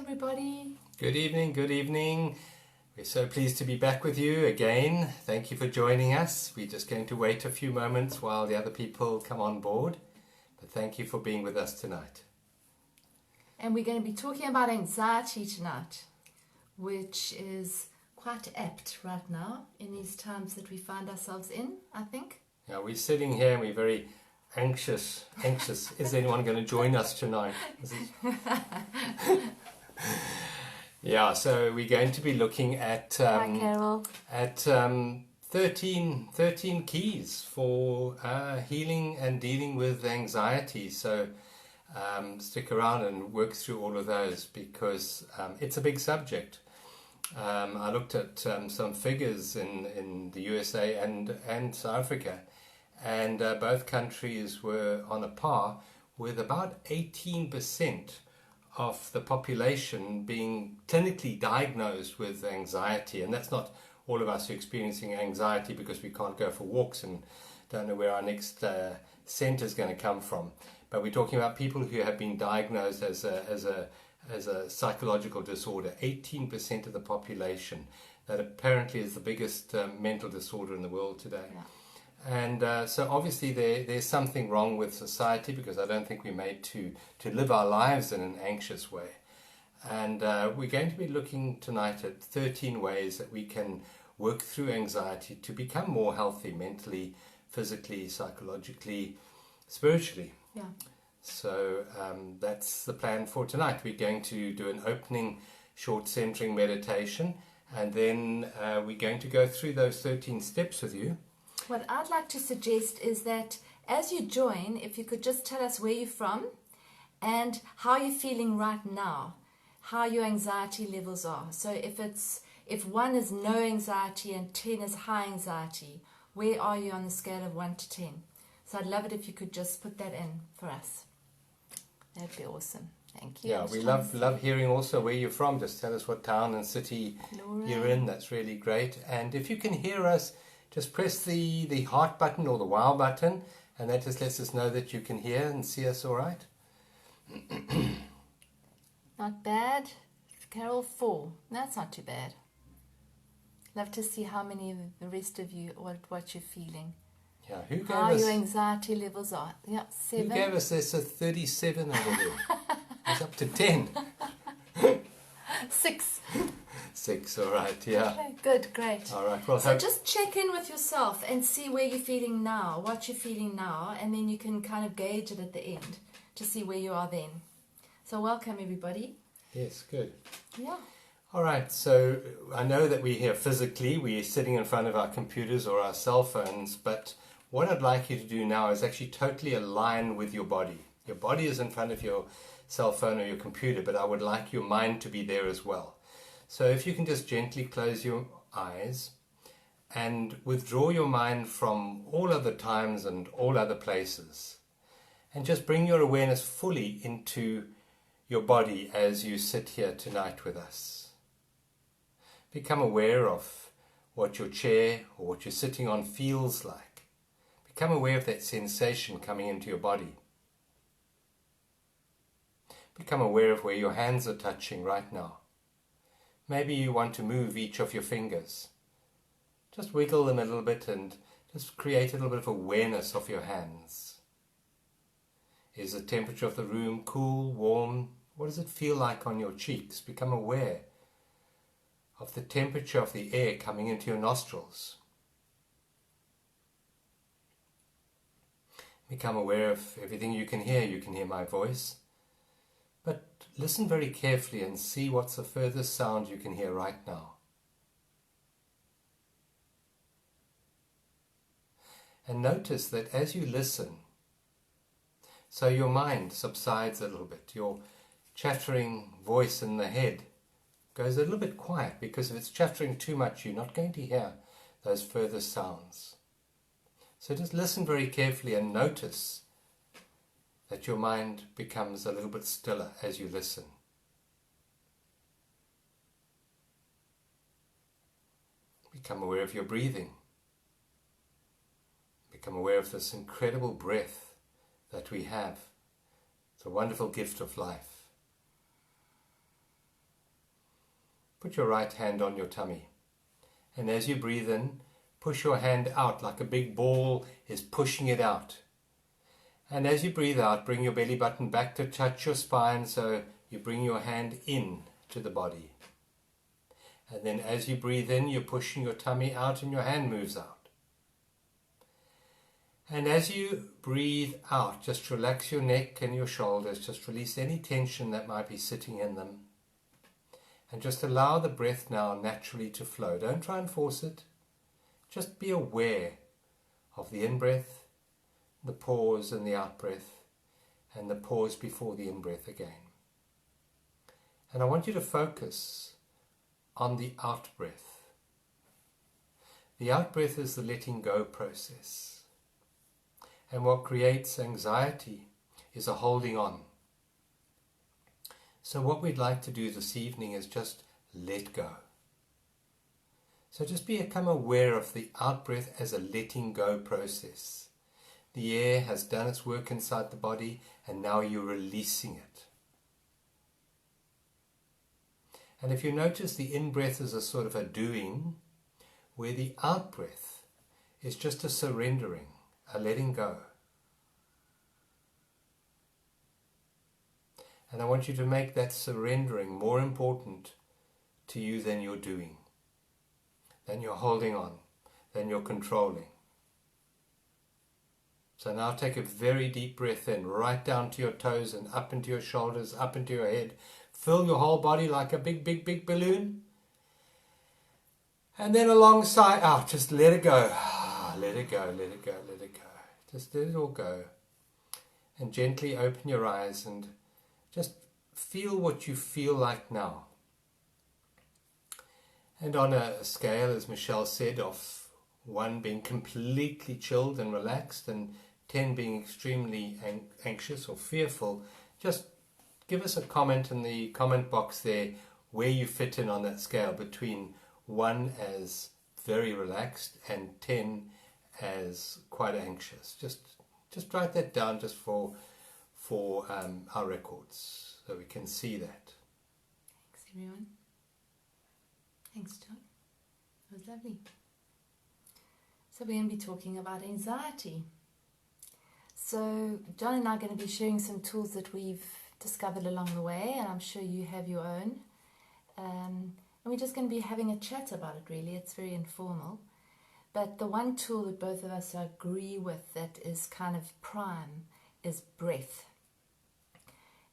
everybody. Good evening, good evening. We're so pleased to be back with you again. Thank you for joining us. We're just going to wait a few moments while the other people come on board. But thank you for being with us tonight. And we're going to be talking about anxiety tonight, which is quite apt right now in these times that we find ourselves in, I think. Yeah, we're sitting here and we're very anxious. Is anyone going to join us tonight? Yeah, so we're going to be looking at Hi, Carol. 13 keys for healing and dealing with anxiety. So stick around and work through all of those because it's a big subject. I looked at some figures in the USA and South Africa, and both countries were on a par with about 18% of the population being clinically diagnosed with anxiety. And that's not all of us who are experiencing anxiety because we can't go for walks and don't know where our next center is going to come from. But we're talking about people who have been diagnosed as a psychological disorder. 18% of the population. That apparently is the biggest mental disorder in the world today. Yeah. And so obviously there's something wrong with society because I don't think we're made to live our lives in an anxious way. And we're going to be looking tonight at 13 ways that we can work through anxiety to become more healthy mentally, physically, psychologically, spiritually. Yeah. So that's the plan for tonight. We're going to do an opening short centering meditation, and then we're going to go through those 13 steps with you. What I'd like to suggest is that as you join, if you could just tell us where you're from and how you're feeling right now, how your anxiety levels are. So if 1 is no anxiety and 10 is high anxiety, where are you on the scale of 1 to 10? So I'd love it if you could just put that in for us. That'd be awesome. Thank you. Yeah, we love hearing also where you're from. Just tell us what town and city you're in. That's really great. And if you can hear us, just press the heart button or the wow button, and that just lets us know that you can hear and see us all right. Not bad. Carol, 4. That's not too bad. Love to see how many of the rest of you, what you're feeling. Yeah, who gave how us, your anxiety levels are. Yeah, 7. Who gave us this? A 37 over there. It's up to 10. 6. 6, all right, yeah. Okay, good, great. All right, well, so just check in with yourself and see where you're feeling now, what you're feeling now, and then you can kind of gauge it at the end to see where you are then. So welcome, everybody. Yes, good. Yeah. All right, so I know that we're here physically, we're sitting in front of our computers or our cell phones, but what I'd like you to do now is actually totally align with your body. Your body is in front of your cell phone or your computer, but I would like your mind to be there as well. So if you can just gently close your eyes and withdraw your mind from all other times and all other places, and just bring your awareness fully into your body as you sit here tonight with us. Become aware of what your chair or what you're sitting on feels like. Become aware of that sensation coming into your body. Become aware of where your hands are touching right now. Maybe you want to move each of your fingers. Just wiggle them a little bit and just create a little bit of awareness of your hands. Is the temperature of the room cool, warm? What does it feel like on your cheeks? Become aware of the temperature of the air coming into your nostrils. Become aware of everything you can hear. You can hear my voice. But listen very carefully and see what's the furthest sound you can hear right now. And notice that as you listen, so your mind subsides a little bit. Your chattering voice in the head goes a little bit quiet, because if it's chattering too much, you're not going to hear those further sounds. So just listen very carefully and notice that your mind becomes a little bit stiller as you listen. Become aware of your breathing. Become aware of this incredible breath that we have. It's a wonderful gift of life. put your right hand on your tummy. And as you breathe in, push your hand out like a big ball is pushing it out. And as you breathe out, bring your belly button back to touch your spine, so you bring your hand in to the body. And then as you breathe in, you're pushing your tummy out and your hand moves out. And as you breathe out, just relax your neck and your shoulders, just release any tension that might be sitting in them. And just allow the breath now naturally to flow. Don't try and force it. Just be aware of the in-breath, the pause and the out-breath, and the pause before the in-breath again. And I want you to focus on the out-breath. The out-breath is the letting go process. And what creates anxiety is a holding on. So what we'd like to do this evening is just let go. So just become aware of the out-breath as a letting go process. The air has done its work inside the body and now you're releasing it. And if you notice, the in-breath is a sort of a doing, where the out-breath is just a surrendering, a letting go. And I want you to make that surrendering more important to you than your doing, than your holding on, than your controlling. So now take a very deep breath in, right down to your toes and up into your shoulders, up into your head. Fill your whole body like a big, big, big balloon. And then a long sigh out. Just let it go. Let it go, let it go, let it go. Just let it all go. And gently open your eyes and just feel what you feel like now. And on a scale, as Michelle said, of 1 being completely chilled and relaxed and 10 being extremely anxious or fearful, just give us a comment in the comment box there where you fit in on that scale, between 1 as very relaxed and 10 as quite anxious. Just write that down just for our records so we can see that. Thanks, everyone. Thanks, John. That was lovely. So we're going to be talking about anxiety. So John and I are going to be sharing some tools that we've discovered along the way, and I'm sure you have your own. And we're just going to be having a chat about it, really. It's very informal. But the one tool that both of us agree with that is kind of prime is breath,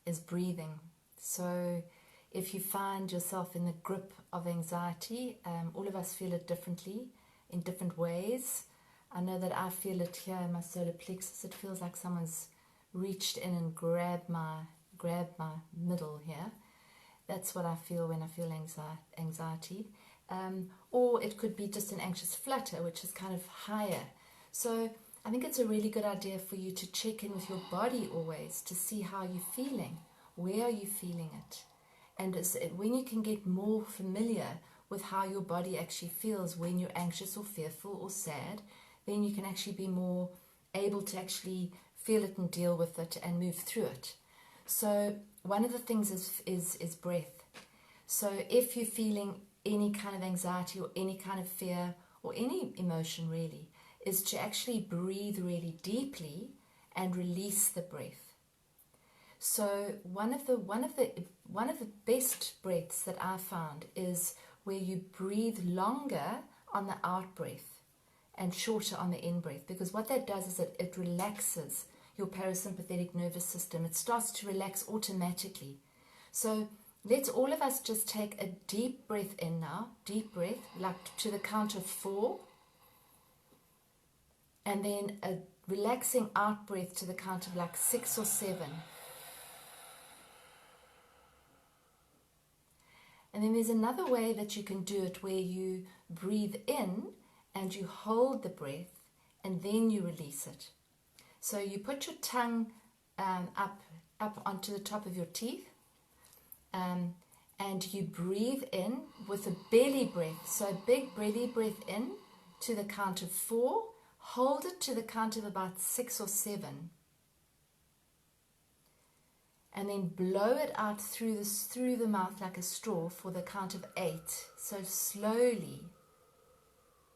is breathing. So if you find yourself in the grip of anxiety, all of us feel it differently, in different ways. I know that I feel it here in my solar plexus. It feels like someone's reached in and grabbed my middle here. That's what I feel when I feel anxiety. Or it could be just an anxious flutter, which is kind of higher. So I think it's a really good idea for you to check in with your body always to see how you're feeling. Where are you feeling it? And when you can get more familiar with how your body actually feels when you're anxious or fearful or sad, then you can actually be more able to actually feel it and deal with it and move through it. So one of the things is breath. So if you're feeling any kind of anxiety or any kind of fear or any emotion really, is to actually breathe really deeply and release the breath. So one of the best breaths that I found is where you breathe longer on the out breath and shorter on the in breath, because what that does is it relaxes your parasympathetic nervous system. It starts to relax automatically. So let's all of us just take a deep breath in now, deep breath, like to the count of 4, and then a relaxing out breath to the count of like 6 or 7. And then there's another way that you can do it where you breathe in and you hold the breath and then you release it. So you put your tongue up onto the top of your teeth, and you breathe in with a belly breath. So a big belly breath in to the count of 4. Hold it to the count of about 6 or 7. and then blow it out through the mouth like a straw for the count of 8. So slowly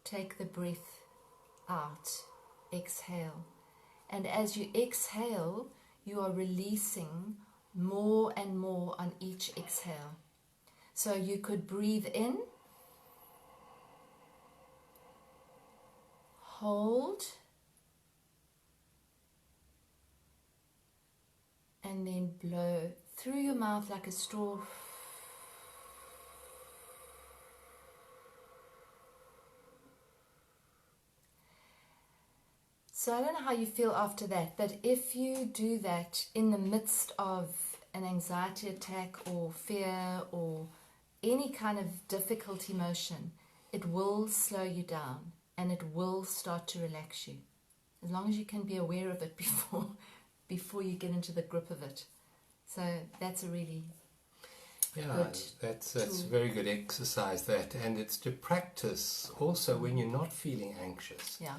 take the breath out, exhale. And as you exhale, you are releasing more and more on each exhale. So you could breathe in, hold, and then blow through your mouth like a straw. So I don't know how you feel after that, but if you do that in the midst of an anxiety attack or fear or any kind of difficult emotion, it will slow you down and it will start to relax you. As long as you can be aware of it before you get into the grip of it. So that's a really good that's tool. very good exercise, that, and it's to practice also when you're not feeling anxious. Yeah.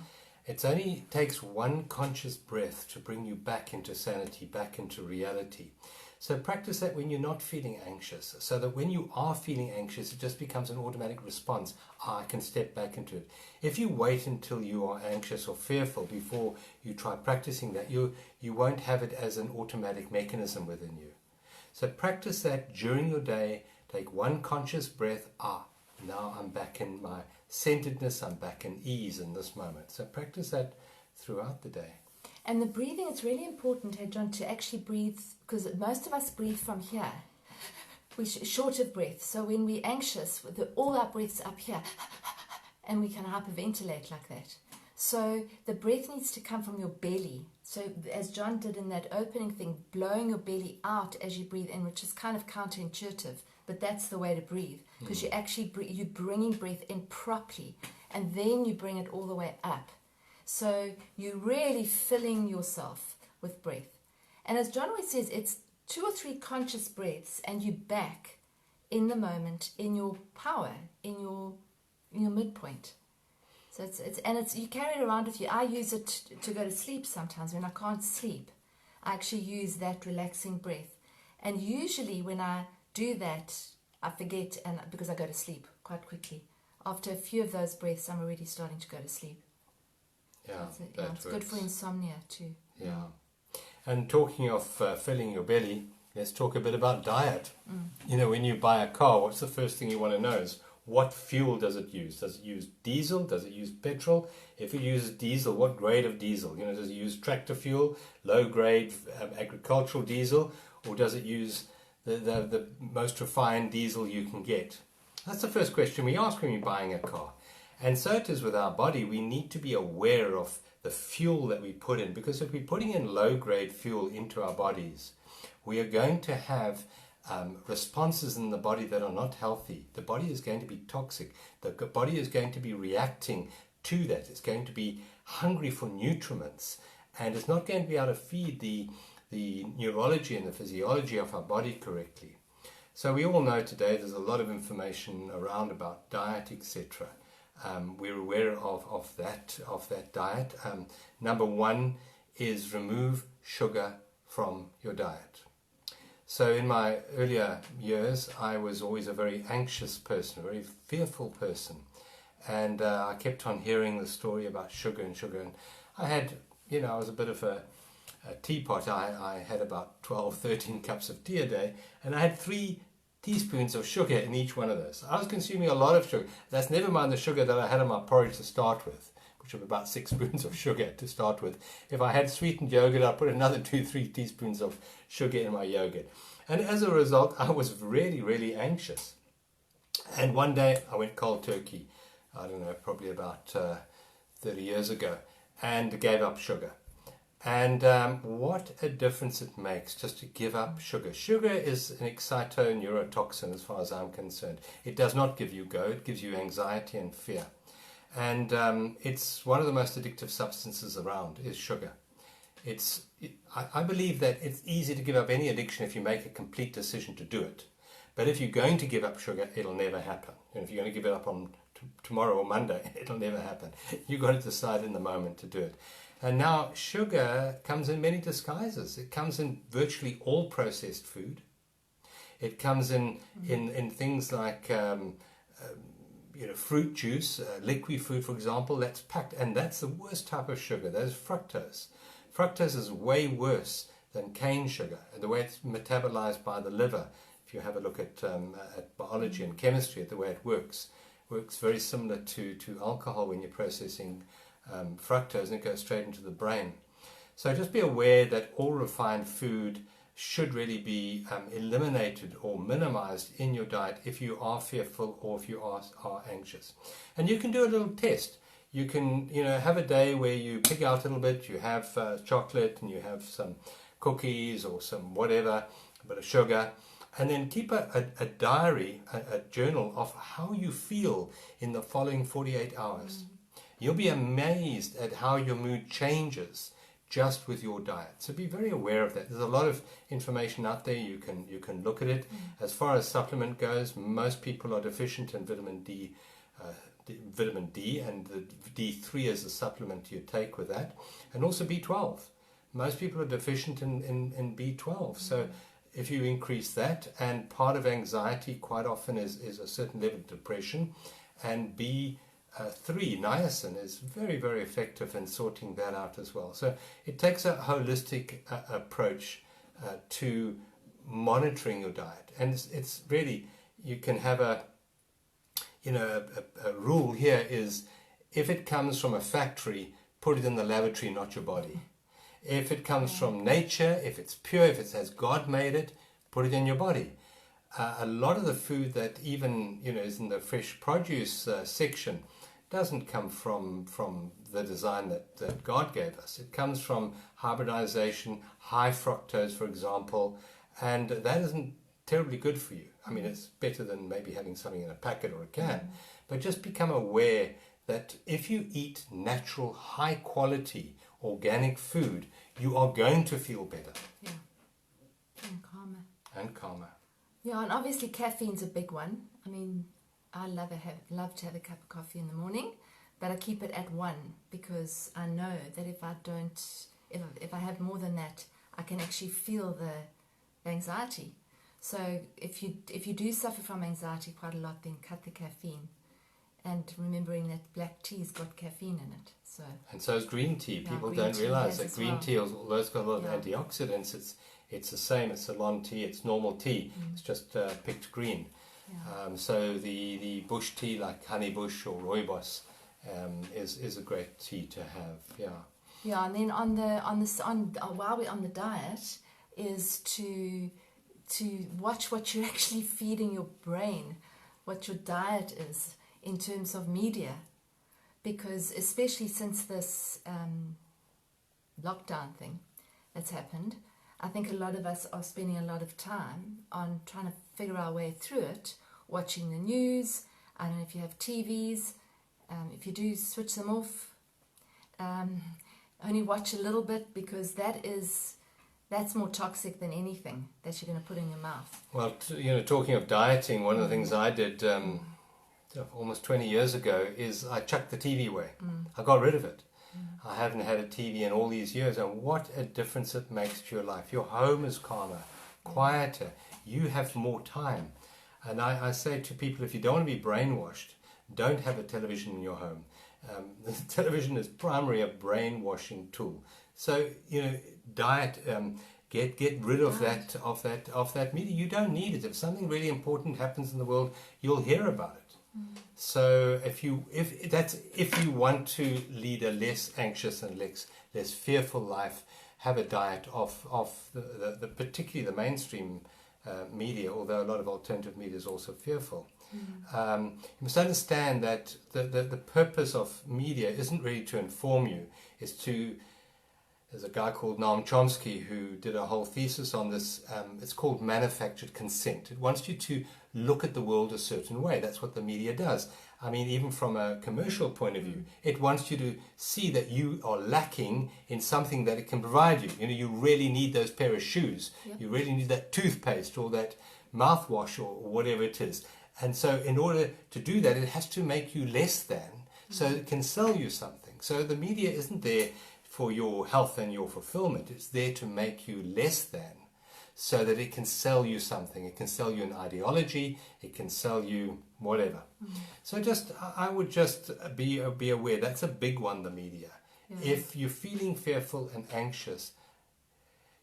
It only takes one conscious breath to bring you back into sanity, back into reality. So practice that when you're not feeling anxious, so that when you are feeling anxious, it just becomes an automatic response. I can step back into it. If you wait until you are anxious or fearful before you try practicing that, you won't have it as an automatic mechanism within you. So practice that during your day. Take one conscious breath. Now I'm back in my centeredness, I'm back in ease in this moment. So practice that throughout the day. And the breathing, it's really important, hey John, to actually breathe, because most of us breathe from here. We're short of breath. So when we're anxious, all our breath's up here, and we can hyperventilate like that. So the breath needs to come from your belly. So as John did in that opening thing, blowing your belly out as you breathe in, which is kind of counterintuitive, but that's the way to breathe, because you actually you're bringing breath in properly, and then you bring it all the way up. So you're really filling yourself with breath. And as John always says, it's 2 or 3 conscious breaths, and you're back in the moment, in your power, in your midpoint. So it's you carry it around with you. I use it to go to sleep sometimes when I can't sleep. I actually use that relaxing breath, and usually when I do that, I forget, and because I go to sleep quite quickly. After a few of those breaths, I'm already starting to go to sleep. Yeah, it's good for insomnia too. Yeah. And talking of filling your belly, let's talk a bit about diet. You know, when you buy a car, what's the first thing you want to know is, what fuel does it use? Does it use diesel? Does it use petrol? If it uses diesel, what grade of diesel? You know, does it use tractor fuel, low grade agricultural diesel, or does it use the most refined diesel you can get? That's the first question we ask when you're buying a car. And so it is with our body. We need to be aware of the fuel that we put in, because if we're putting in low grade fuel into our bodies, we are going to have responses in the body that are not healthy. The body is going to be toxic. The body is going to be reacting to that. It's going to be hungry for nutriments, and it's not going to be able to feed the neurology and the physiology of our body correctly. So we all know today there's a lot of information around about diet, etc. We're aware of that diet. Number 1 is remove sugar from your diet. So in my earlier years, I was always a very anxious person, a very fearful person. And I kept on hearing the story about sugar. And I had, I was a bit of a teapot. I had about 12, 13 cups of tea a day, and I had 3 teaspoons of sugar in each one of those. I was consuming a lot of sugar. That's never mind the sugar that I had in my porridge to start with, which was about 6 spoons of sugar to start with. If I had sweetened yogurt, I'd put another 2-3 teaspoons of sugar in my yogurt. And as a result, I was really, really anxious. And one day I went cold turkey, I don't know, probably about 30 years ago, and gave up sugar. And what a difference it makes just to give up sugar. Sugar is an excito-neurotoxin as far as I'm concerned. It does not give you go, it gives you anxiety and fear. And it's one of the most addictive substances around is sugar. I believe that it's easy to give up any addiction if you make a complete decision to do it. But if you're going to give up sugar, it'll never happen. And if you're going to give it up on tomorrow or Monday, it'll never happen. You've got to decide in the moment to do it. And now sugar comes in many disguises. It comes in virtually all processed food. It comes in things like fruit juice, liquid fruit, for example. That's packed, and that's the worst type of sugar. That is fructose. Fructose is way worse than cane sugar. And the way it's metabolized by the liver, if you have a look at biology and chemistry, at the way it works very similar to alcohol when you're processing fructose, and it goes straight into the brain. So just be aware that all refined food should really be eliminated or minimized in your diet if you are fearful or if you are anxious. And you can do a little test. You can have a day where you pick out a little bit, you have chocolate and you have some cookies or some whatever, a bit of sugar, and then keep a diary, a journal of how you feel in the following 48 hours. You'll be amazed at how your mood changes just with your diet. So be very aware of that. There's a lot of information out there. You can look at it. As far as supplement goes, most people are deficient in vitamin D, and the D3 is a supplement you take with that, and also B12. Most people are deficient in B12. So if you increase that, and part of anxiety quite often is a certain level of depression, and B3, niacin, is very, very effective in sorting that out as well. So it takes a holistic approach to monitoring your diet. And it's really, you can have a rule here is, if it comes from a factory, put it in the lavatory, not your body. If it comes from nature, if it's pure, if it has God made it, put it in your body. A lot of the food that even is in the fresh produce section doesn't come from the design that God gave us. It comes from hybridization, high fructose, for example, and that isn't terribly good for you. I mean, it's better than maybe having something in a packet or a can, but just become aware that if you eat natural, high quality, organic food, you are going to feel better. Yeah. And calmer. Yeah, and obviously caffeine's a big one. I mean, I love to have a cup of coffee in the morning, but I keep it at 1 because I know that if I have more than that, I can actually feel the anxiety. So if you do suffer from anxiety quite a lot, then cut the caffeine. And remembering that black tea's got caffeine in it. And so is green tea. People don't realize that green tea, although it's got a lot of antioxidants, it's the same. It's Ceylon tea, it's normal tea. It's just picked green. Yeah. So the bush tea like honey bush or rooibos is a great tea to have. Yeah. Yeah, and then while we're on the diet, is to watch what you're actually feeding your brain, what your diet is in terms of media, because especially since this lockdown thing that's happened, I think a lot of us are spending a lot of time on trying to figure our way through it, watching the news. I don't know if you have TVs. If you do, switch them off. Only watch a little bit, because that's more toxic than anything that you're going to put in your mouth. Well, talking of dieting, one of the things I did almost 20 years ago is I chucked the TV away. I got rid of it. I haven't had a TV in all these years, and what a difference it makes to your life. Your home is calmer, quieter. You have more time. And I say to people, if you don't want to be brainwashed, don't have a television in your home. The television is primarily a brainwashing tool. So, diet, get rid of that media. You don't need it. If something really important happens in the world, you'll hear about it. So if you want to lead a less anxious and less fearful life, have a diet of the particularly the mainstream media, although a lot of alternative media is also fearful. You must understand that the purpose of media isn't really to inform you. It's to, there's a guy called Noam Chomsky who did a whole thesis on this. It's called manufactured consent. It wants you to look at the world a certain way. That's what the media does. I mean, even from a commercial point of view, it wants you to see that you are lacking in something that it can provide you. You really need those pair of shoes. Yep. You really need that toothpaste or that mouthwash or whatever it is. And so in order to do that, it has to make you less than, so it can sell you something. So the media isn't there for your health and your fulfillment. It's there to make you less than, so that it can sell you something. It can sell you an ideology. It can sell you whatever. So I would just be aware. That's a big one, the media. Yeah. If you're feeling fearful and anxious,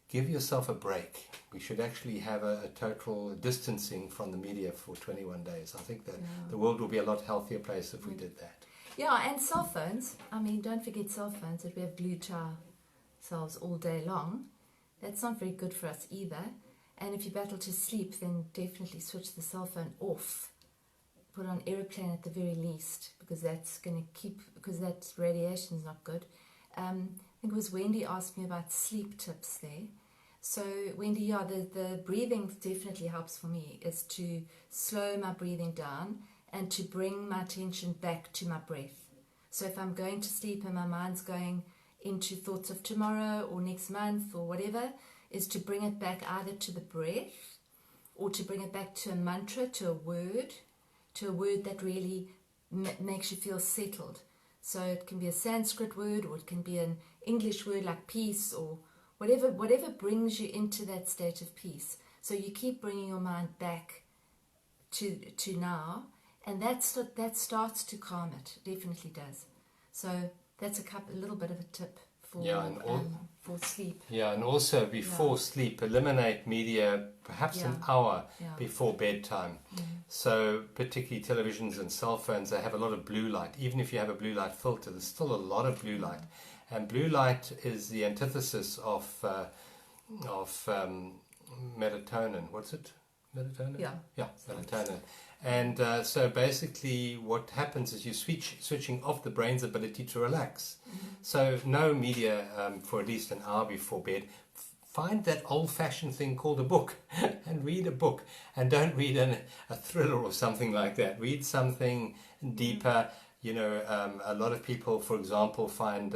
give yourself a break. We should actually have a total distancing from the media for 21 days. I think that the world will be a lot healthier place if we did that. Yeah, and cell phones. I mean, don't forget cell phones, that we have glued to ourselves all day long. That's not very good for us either. And if you battle to sleep, then definitely switch the cell phone off. Put on airplane at the very least, because that's going to because that radiation is not good. I think it was Wendy asked me about sleep tips there. So Wendy, yeah, the breathing definitely helps for me, is to slow my breathing down and to bring my attention back to my breath. So if I'm going to sleep and my mind's going into thoughts of tomorrow or next month or whatever, is to bring it back either to the breath or to bring it back to a mantra, to a word that really makes you feel settled. So it can be a Sanskrit word, or it can be an English word like peace, or whatever brings you into that state of peace. So you keep bringing your mind back to now, and that starts to calm it. Definitely does. So that's a little bit of a tip for sleep. Yeah, and also before sleep, eliminate media perhaps an hour before bedtime. So particularly televisions and cell phones, they have a lot of blue light. Even if you have a blue light filter, there's still a lot of blue light. And blue light is the antithesis of melatonin. What's it? Melatonin? Yeah, melatonin. And so basically what happens is you're switching off the brain's ability to relax. So no media for at least an hour before bed. Find that old-fashioned thing called a book and read a book. And don't read a thriller or something like that. Read something deeper. You know, a lot of people, for example, find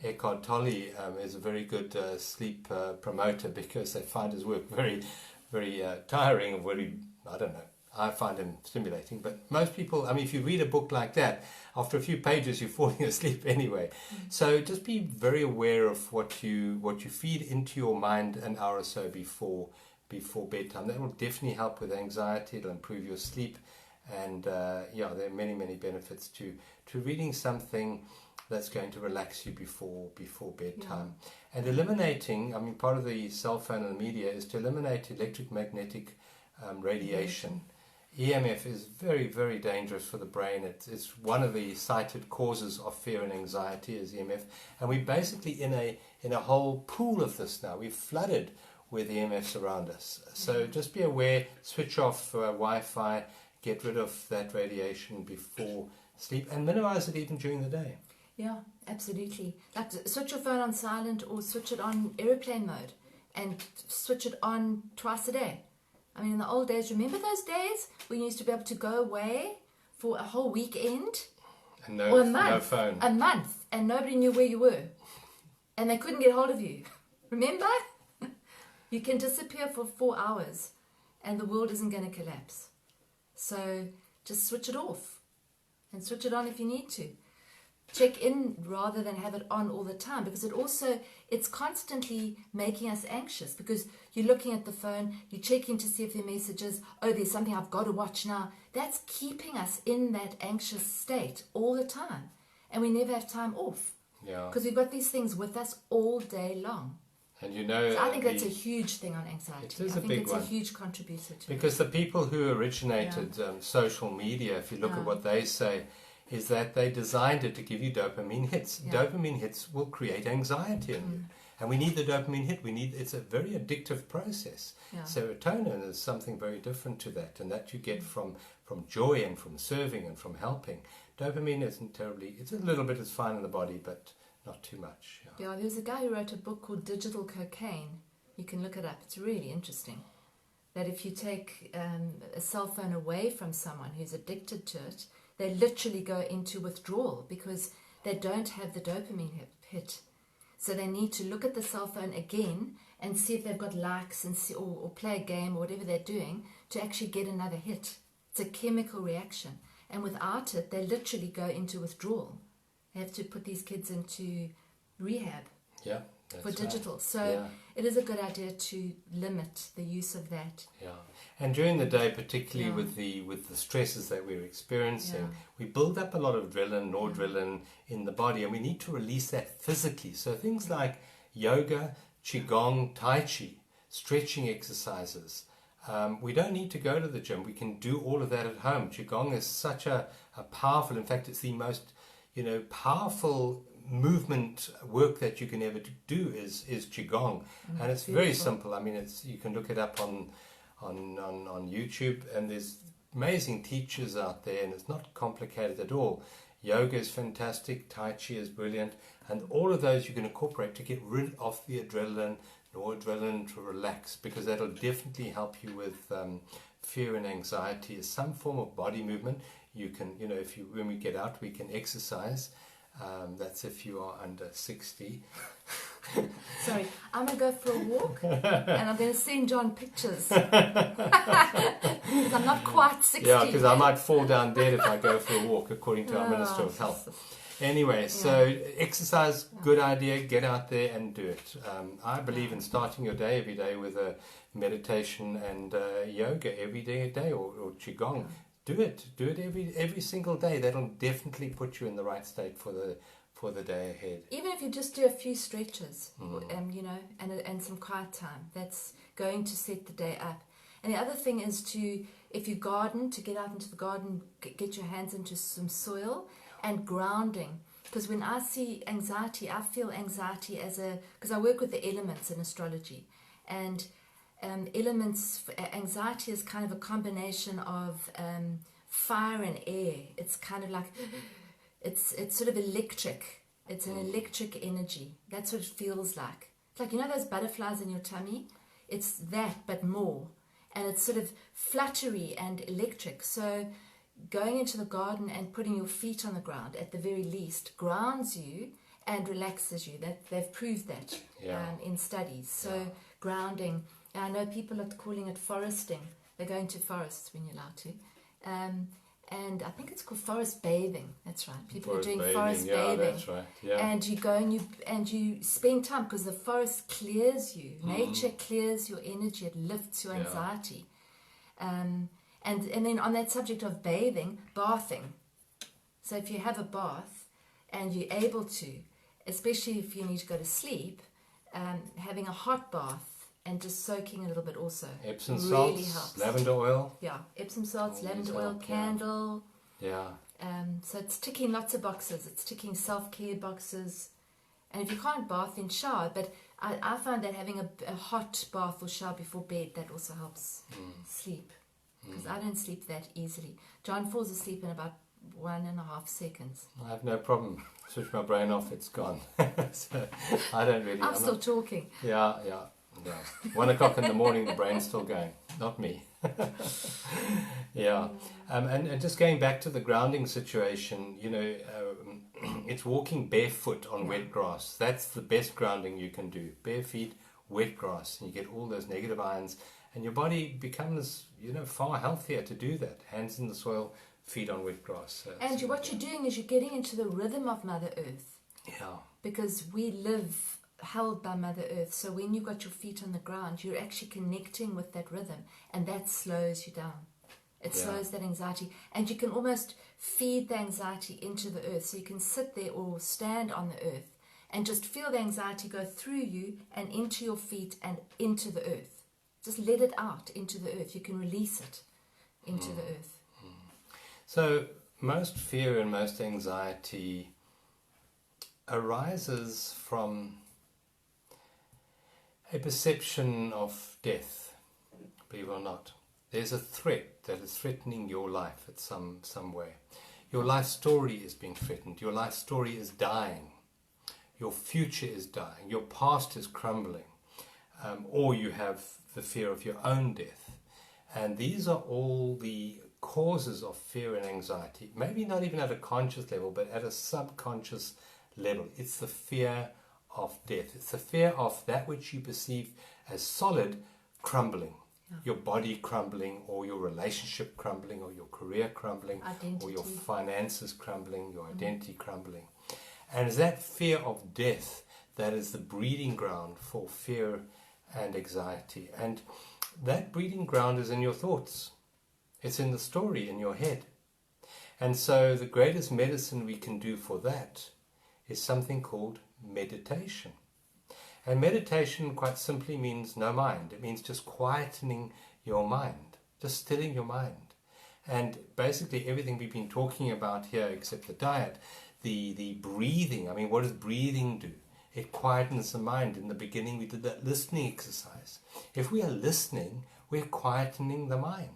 Eckhart Tolle is a very good sleep promoter, because they find his work very, very tiring and very, I don't know. I find him stimulating, but most people, I mean, if you read a book like that, after a few pages, you're falling asleep anyway. So just be very aware of what you feed into your mind an hour or so before bedtime. That will definitely help with anxiety. It'll improve your sleep, and there are many, many benefits to reading something that's going to relax you before bedtime. And eliminating, I mean, part of the cell phone and the media is to eliminate electromagnetic radiation. EMF is very, very dangerous for the brain. It's one of the cited causes of fear and anxiety is EMF, and we're basically in a whole pool of this now. We're flooded with EMFs around us. So just be aware, switch off Wi-Fi, get rid of that radiation before sleep, and minimize it even during the day. Yeah, absolutely. Like, switch your phone on silent or switch it on airplane mode, and switch it on twice a day. I mean, in the old days, remember those days when you used to be able to go away for a whole weekend? And or a month, no phone. A month, and nobody knew where you were. And they couldn't get hold of you. Remember? You can disappear for 4 hours, and the world isn't going to collapse. So just switch it off, and switch it on if you need to. Check in rather than have it on all the time, because it's constantly making us anxious, because you're looking at the phone, you're checking to see if there are messages, there's something I've got to watch now. That's keeping us in that anxious state all the time, and we never have time off, because we've got these things with us all day long. And you know, so I think that's a huge thing on anxiety. It is I think big it's one. A huge contributor to because the people who originated social media, if you look at what they say, is that they designed it to give you dopamine hits. Dopamine hits will create anxiety in you. And we need the dopamine hit. It's a very addictive process. Serotonin is something very different to that, and that you get from joy and from serving and from helping. Dopamine isn't terribly, it's a little bit, it's fine in the body, but not too much. Yeah, there was a guy who wrote a book called Digital Cocaine. You can look it up. It's really interesting. That if you take a cell phone away from someone who's addicted to it, they literally go into withdrawal because they don't have the dopamine hit. So they need to look at the cell phone again and see if they've got likes and see, or play a game or whatever they're doing to actually get another hit. It's a chemical reaction. And without it, they literally go into withdrawal. They have to put these kids into rehab Yeah. for That's digital. right. So Yeah. it is a good idea to limit the use of that. Yeah, and during the day, particularly Yeah. with the stresses that we're experiencing, Yeah. we build up a lot of adrenaline, noradrenaline in the body, and we need to release that physically. So things like yoga, qigong, tai chi, stretching exercises. We don't need to go to the gym. We can do all of that at home. Qigong is such a powerful. In fact, it's the most powerful movement work that you can ever do is qigong, and it's very simple. I mean, you can look it up on YouTube, and there's amazing teachers out there, and it's not complicated at all. Yoga is fantastic, tai chi is brilliant, and all of those you can incorporate to get rid of the adrenaline, noradrenaline, to relax, because that'll definitely help you with fear and anxiety. Is some form of body movement. You can, when we get out, we can exercise. That's if you are under 60. Sorry, I'm going to go for a walk and I'm going to send John pictures. Because I'm not quite 60. Yeah, because I might fall down dead if I go for a walk, according to our Minister of Health. Anyway, so exercise, good idea. Get out there and do it. I believe in starting your day every day with a meditation and yoga every day or qigong. Do it every single day. That'll definitely put you in the right state for the day ahead. Even if you just do a few stretches, and some quiet time, that's going to set the day up. And the other thing is if you garden, to get out into the garden, get your hands into some soil, and grounding. Because when I see anxiety, I feel anxiety because I work with the elements in astrology, and anxiety is kind of a combination of fire and air. It's kind of like it's sort of electric. It's an electric energy. That's what it feels like. It's like, those butterflies in your tummy? It's that, but more. And it's sort of fluttery and electric. So going into the garden and putting your feet on the ground, at the very least, grounds you and relaxes you. They've proved that in studies. So grounding. And I know people are calling it foresting. They're going to forests when you're allowed to. And I think it's called forest bathing. That's right. People are doing forest bathing. That's right. Yeah. And you go and you spend time, because the forest clears you. Nature clears your energy. It lifts your anxiety. And then on that subject of bathing. So if you have a bath and you're able to, especially if you need to go to sleep, having a hot bath and just soaking a little bit also Epsom really salts, helps. lavender oil. Yeah, Epsom salts, All lavender these oil, help, candle. Yeah. So it's ticking lots of boxes. It's ticking self-care boxes. And if you can't bath, then shower. But I find that having a hot bath or shower before bed, that also helps sleep. Because I don't sleep that easily. John falls asleep in about 1.5 seconds. I have no problem. Switch my brain off, it's gone. So I don't really. I'm still talking. Yeah. 1 o'clock in the morning, the brain's still going. Not me. Yeah. And just going back to the grounding situation, it's walking barefoot on wet grass. That's the best grounding you can do. Bare feet, wet grass, and you get all those negative ions, and your body becomes, far healthier to do that. Hands in the soil, feet on wet grass. And what you're doing is you're getting into the rhythm of Mother Earth. Yeah. Because we live held by Mother Earth. So when you've got your feet on the ground, you're actually connecting with that rhythm, and that slows you down. It slows that anxiety, and you can almost feed the anxiety into the earth. So you can sit there or stand on the earth and just feel the anxiety go through you and into your feet and into the earth. Just let it out into the earth. You can release it into the earth. So most fear and most anxiety arises from a perception of death, believe it or not. There's a threat that is threatening your life at some way. Your life story is being threatened. Your life story is dying. Your future is dying. Your past is crumbling. Or you have the fear of your own death. And these are all the causes of fear and anxiety. Maybe not even at a conscious level, but at a subconscious level. It's the fear of death. It's the fear of that which you perceive as solid crumbling. Your body crumbling, or your relationship crumbling, or your career crumbling, Identity. or your finances crumbling, your identity crumbling. And it's that fear of death that is the breeding ground for fear and anxiety. And that breeding ground is in your thoughts. It's in the story in your head. And so the greatest medicine we can do for that is something called meditation. And meditation quite simply means no mind. It means just quietening your mind, just stilling your mind. And basically everything we've been talking about here, except the diet, the breathing. I mean, what does breathing do? It quietens the mind. In the beginning we did that listening exercise. If we are listening, we're quietening the mind.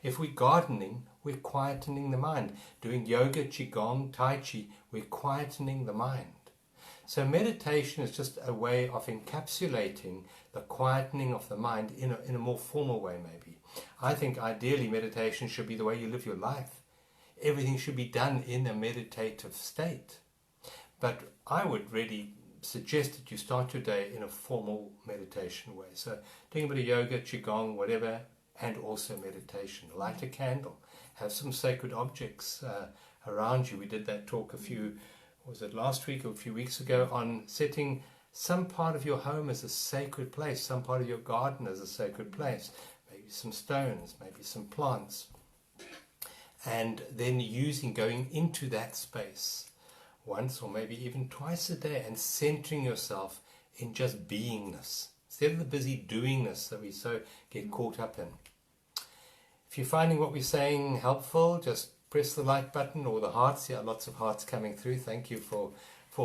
If we're gardening, we're quietening the mind. Doing yoga, qigong, tai chi, we're quietening the mind. So meditation is just a way of encapsulating the quietening of the mind in a more formal way, maybe. I think ideally meditation should be the way you live your life. Everything should be done in a meditative state. But I would really suggest that you start your day in a formal meditation way. So doing a bit of yoga, qigong, whatever, and also meditation. Light a candle. Have some sacred objects around you. We did that talk was it last week or a few weeks ago, on setting some part of your home as a sacred place, some part of your garden as a sacred place. Maybe some stones, maybe some plants. And then going into that space once or maybe even twice a day and centering yourself in just beingness, instead of the busy doingness that we so get caught up in. If you're finding what we're saying helpful, just press the like button or the hearts. Yeah, lots of hearts coming through. Thank you for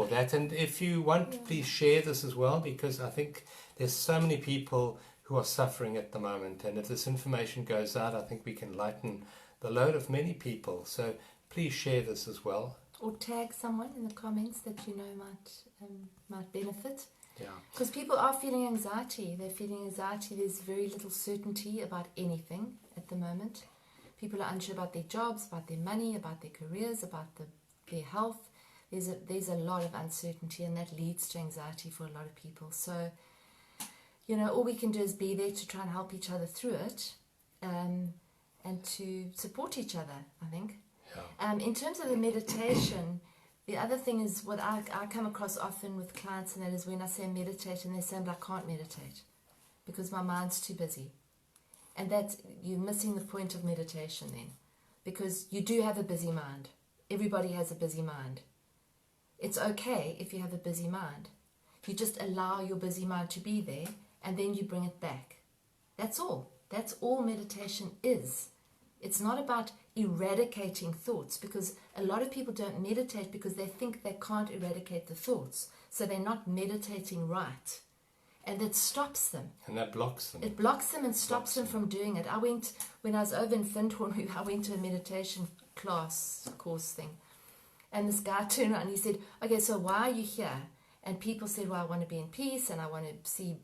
that. And if you want, please share this as well, because I think there's so many people who are suffering at the moment. And if this information goes out, I think we can lighten the load of many people. So please share this as well. Or tag someone in the comments that you know might benefit. Yeah. Because people are feeling anxiety. They're feeling anxiety. There's very little certainty about anything at the moment. People are unsure about their jobs, about their money, about their careers, about their health. There's a lot of uncertainty, and that leads to anxiety for a lot of people. So, all we can do is be there to try and help each other through it, and to support each other, I think. Yeah. In terms of the meditation, the other thing is what I come across often with clients, and that is when I say meditate, and they say, but I can't meditate because my mind's too busy. And you're missing the point of meditation then, because you do have a busy mind. Everybody has a busy mind. It's okay if you have a busy mind. You just allow your busy mind to be there, and then you bring it back. That's all. That's all meditation is. It's not about eradicating thoughts, because a lot of people don't meditate because they think they can't eradicate the thoughts. So they're not meditating right. And that stops them. And that blocks them. It blocks them and stops them from doing it. When I was over in Findhorn, I went to a meditation course thing. And this guy turned around and he said, okay, so why are you here? And people said, well, I want to be in peace, and I want to see,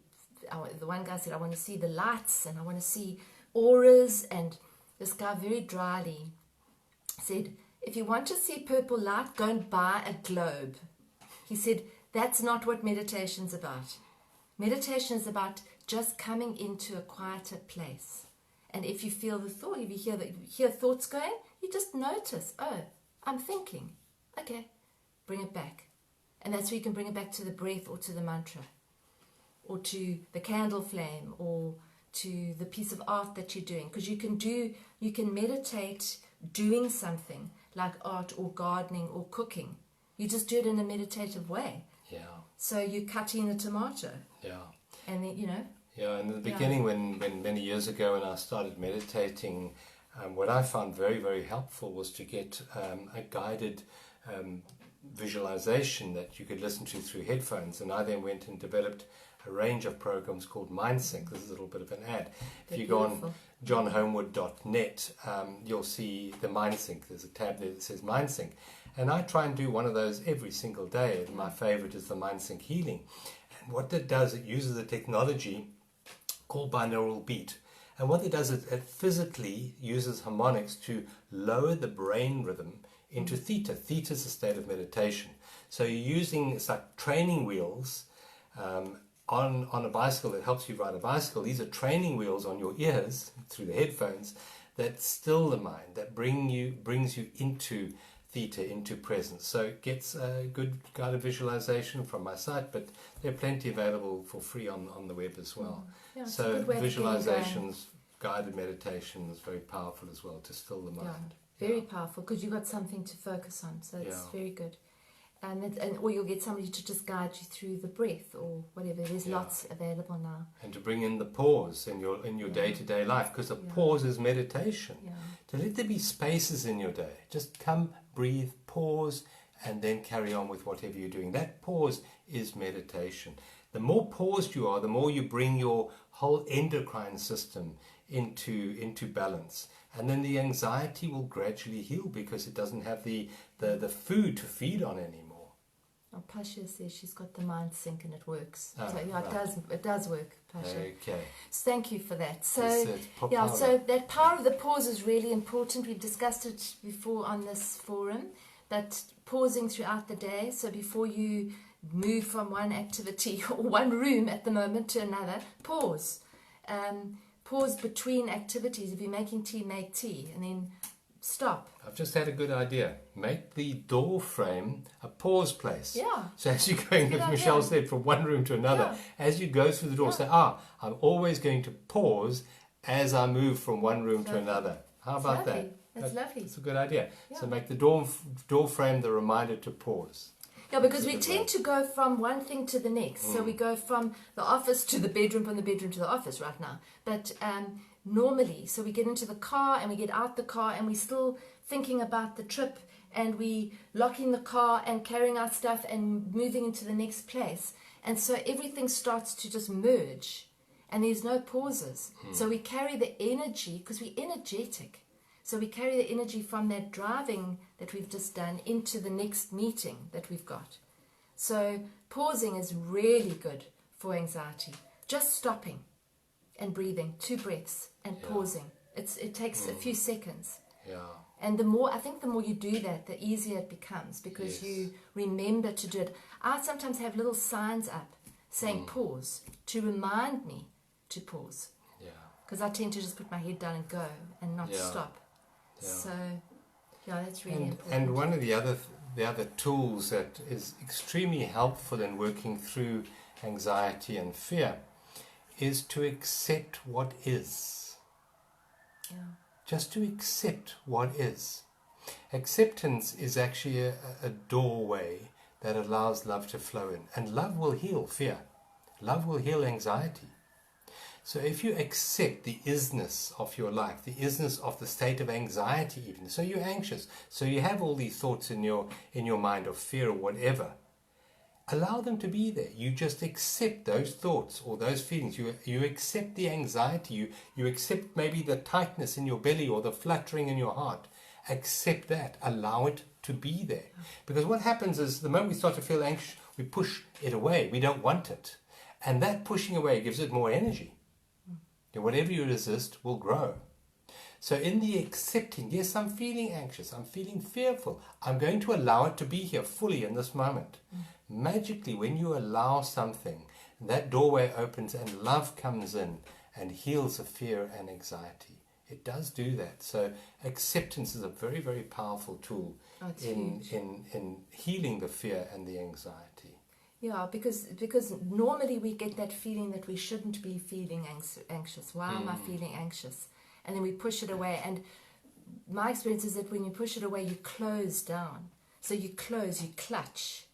the one guy said, I want to see the lights, and I want to see auras. And this guy very dryly said, if you want to see purple light, go and buy a globe. He said, that's not what meditation's about. Meditation is about just coming into a quieter place. And if you feel the thought, if you hear thoughts going, you just notice, oh, I'm thinking. Okay, bring it back. And that's where you can bring it back to the breath, or to the mantra, or to the candle flame, or to the piece of art that you're doing. Because you can meditate doing something like art or gardening or cooking. You just do it in a meditative way. Yeah. So you're cutting the tomato. Yeah. And then, Yeah, in the beginning, when many years ago when I started meditating, what I found very, very helpful was to get a guided visualization that you could listen to through headphones. And I then went and developed a range of programs called MindSync. This is a little bit of an ad. If you go on johnhomewood.net, you'll see the MindSync. There's a tab there that says MindSync. And I try and do one of those every single day. And my favorite is the MindSync Healing. And what it does, it uses a technology called binaural beat. And what it does is it physically uses harmonics to lower the brain rhythm into theta. Theta is a state of meditation. So you're using, it's like training wheels on a bicycle that helps you ride a bicycle. These are training wheels on your ears through the headphones that still the mind, that brings you into theta into presence. So it gets a good guided visualization from my site, but there are plenty available for free on the web as well. Yeah, it's a So good way to get it going. visualizations, guided meditation is very powerful as well to still the mind. Very powerful, because you've got something to focus on, so it's very good. Or you'll get somebody to just guide you through the breath or whatever. There's lots available now. And to bring in the pause in your day-to-day life, because a pause is meditation. To let there be spaces in your day. Just come, breathe, pause, and then carry on with whatever you're doing. That pause is meditation. The more paused you are, the more you bring your whole endocrine system into balance. And then the anxiety will gradually heal because it doesn't have the food to feed on anymore. Oh, Pasha says she's got the mind sync and it works. Oh, so it does work, Pasha. Okay. So thank you for that. So Yes, so that power of the pause is really important. We've discussed it before on this forum, that pausing throughout the day. So before you move from one activity or one room at the moment to another, pause. Pause between activities. If you're making tea, make tea, and then stop. I've just had a good idea. Make the door frame a pause place. Yeah. So as you're going, as Michelle said, from one room to another, as you go through the door, say, I'm always going to pause as I move from one room to another. How about that? That's lovely. It's a good idea. Yeah. So make the door frame the reminder to pause. Yeah, because we tend to go from one thing to the next. So we go from the office to the bedroom, from the bedroom to the office right now. But normally, so we get into the car and we get out the car and we're still thinking about the trip and we locking the car and carrying our stuff and moving into the next place. And so everything starts to just merge and there's no pauses. So we carry the energy, because we're energetic. So we carry the energy from that driving that we've just done into the next meeting that we've got. So pausing is really good for anxiety. Just stopping and breathing, 2 breaths and pausing. It takes a few seconds. Yeah. And I think the more you do that, the easier it becomes, because you remember to do it. I sometimes have little signs up saying pause to remind me to pause. Yeah. Because I tend to just put my head down and go and not stop. Yeah. So, that's really important. And one of the other tools that is extremely helpful in working through anxiety and fear is to accept what is. Yeah. Just to accept what is. Acceptance is actually a doorway that allows love to flow in. And love will heal fear. Love will heal anxiety. So if you accept the isness of your life, the isness of the state of anxiety even, so you're anxious, so you have all these thoughts in your mind of fear or whatever, allow them to be there. You just accept those thoughts or those feelings. You accept the anxiety. You accept maybe the tightness in your belly or the fluttering in your heart. Accept that. Allow it to be there. Because what happens is the moment we start to feel anxious, we push it away. We don't want it. And that pushing away gives it more energy. And whatever you resist will grow. So in the accepting, yes, I'm feeling anxious, I'm feeling fearful, I'm going to allow it to be here fully in this moment. Magically, when you allow something, that doorway opens and love comes in and heals the fear and anxiety. It does do that. So acceptance is a very, very powerful tool in healing the fear and the anxiety. Yeah, because normally we get that feeling that we shouldn't be feeling anxious. Why am I feeling anxious? And then we push it away. And my experience is that when you push it away, you close down. So you close, you clutch,